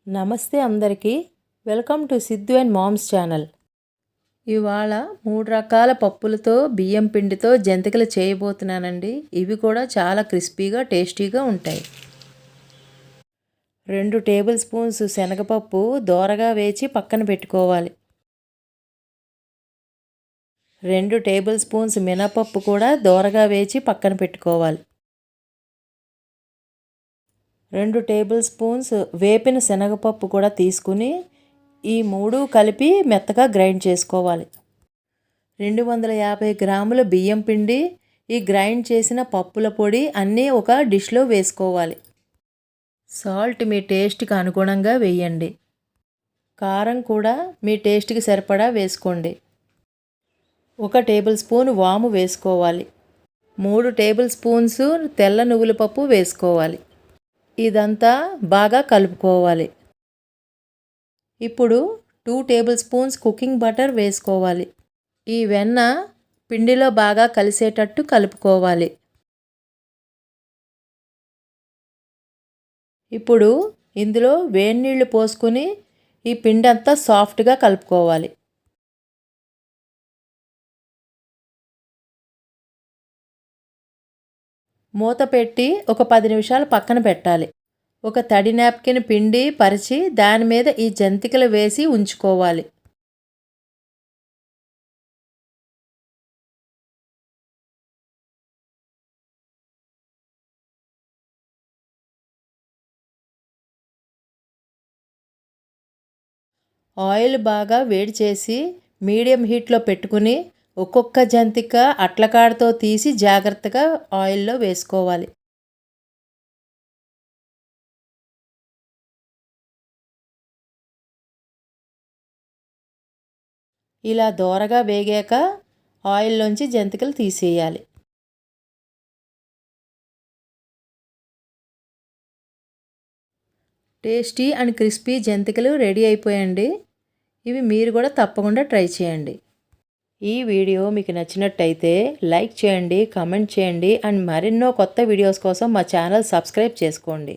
నమస్తే అందరికీ. Welcome to Siddhu and moms channel. ఇవాళ 3 రకాల పప్పులతో బియ్యం పిండితో జంతికలు చేయబోతున్నానండి. ఇవి కూడా చాలా క్రిస్పీగా టేస్టీగా ఉంటాయి. 2 టేబుల్ స్పూన్స్ శనగపప్పు దోరగా వేచి పక్కన పెట్టుకోవాలి. 2 టేబుల్ స్పూన్స్ మినపప్పు కూడా దోరగా వేచి పక్కన పెట్టుకోవాలి. 2 టేబుల్ స్పూన్స్ వేపిన శనగపప్పు కూడా తీసుకుని ఈ 3 కలిపి మెత్తగా గ్రైండ్ చేసుకోవాలి. 250 గ్రాముల బియ్యం పిండి, ఈ గ్రైండ్ చేసిన పప్పుల పొడి అన్నీ ఒక డిష్లో వేసుకోవాలి. సాల్ట్ మీ టేస్ట్కి అనుగుణంగా వేయండి. కారం కూడా మీ టేస్ట్కి సరిపడా వేసుకోండి. 1 టేబుల్ స్పూన్ వాము వేసుకోవాలి. 3 టేబుల్ స్పూన్స్ తెల్ల నువ్వుల పప్పు వేసుకోవాలి. ఇదంతా బాగా కలుపుకోవాలి. ఇప్పుడు 2 టేబుల్ స్పూన్స్ కుకింగ్ బటర్ వేసుకోవాలి. ఈ వెన్న పిండిలో బాగా కలిసేటట్టు కలుపుకోవాలి. ఇప్పుడు ఇందులో వేడి నీళ్లు పోసుకొని ఈ పిండి అంతా సాఫ్ట్గా కలుపుకోవాలి. మూత పెట్టి ఒక 10 నిమిషాలు పక్కన పెట్టాలి. ఒక తడి నాప్కిన్ పిండి పరిచి దాని మీద ఈ జంతికలు వేసి ఉంచుకోవాలి. ఆయిల్ బాగా వేడి చేసి మీడియం హీట్లో పెట్టుకుని ఒక్కొక్క జంతిక అట్లకాడతో తీసి జాగ్రత్తగా ఆయిల్లో వేసుకోవాలి. ఇలా దోరగా వేగాక ఆయిల్లోంచి జంతికలు తీసేయాలి. టేస్టీ అండ్ క్రిస్పీ జంతికలు రెడీ అయిపోయండి. ఇవి మీరు కూడా తప్పకుండా ట్రై చేయండి. ఈ వీడియో మీకు నచ్చినట్టయితే లైక్ చేయండి, కామెంట్ చేయండి అండ్ మరెన్నో కొత్త వీడియోస్ కోసం మా ఛానల్ సబ్స్క్రైబ్ చేసుకోండి.